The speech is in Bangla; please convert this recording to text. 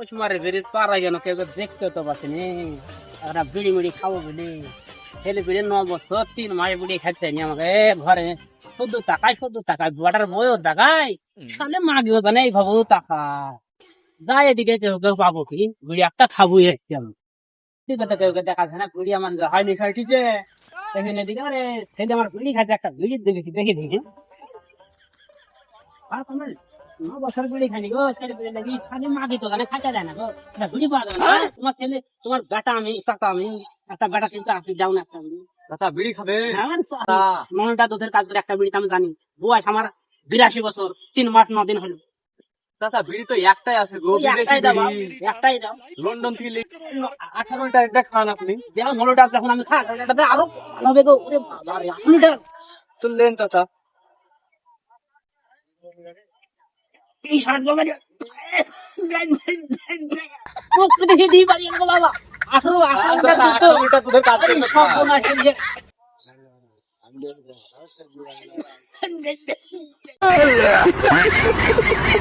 পৌষমারে ব্রিজ পার হয়ে গেল, কেউ দেখতে তো পাচ্ছিনি। একটা বিড়ি মিড়ি খাবো বলি ছেলে পিড়ে 9 বছর 3 মাস বিড়ি খাচ্ছে নি আমাকে ঘরে। শুধু তাকায় বটার বইও তাকায়, সালে মাগিও জানে এইভাবেও তাকায়। যাই এদিকে কেউ কেউ পাবো কি বিড়ি একটা খাবই এসছি আমি। ঠিক আছে, কেউ কেউ দেখাচ্ছে না বিড়ি আমার হয়নি খাইছে। দেখেন এদিকে, আরে ছেলে আমার বিড়ি খাচ্ছে, একটা বিড়ি দেখেছি দেখে দেখে। আর তোমার 9 বছর বিড়ি খাইনি গো, ছেলে পিড়ে লাগি খালি মাগি তো জানে খাইতে দেয় না গো। একটা বিড়ি পাওয়া যাবে না। তোমার ছেলে, তোমার বেটা আমি, চাচা আমি, একটা বেটা কিন্তু আসি যাও না একটা বিড়ি। চাচা বিড়ি খাবে? মনটা দুধের কাজ করে, একটা বিড়ি তো আমি জানি। বয়স আমার 82 বছর 3 মাস 9 দিন হলো। চাচা বিড়ি তো একটাই আছে গো, ওই বিদেশি একটাই দাও, বিড়ি। একটাই দাও। লন্ডন থেকে 18 একটা খান আপনি। দেখো মনোটা যখন আমি খাই এটাতে আরো ভালো হবে গো। ওরে বাবা রে, আপনি দেন চললেন চাচা। এই শার্ট গো মেরে মুখ দেখে দিই পারি গো বাবা। 18 তোদের কাজ করবে সব না খেলে Yeah.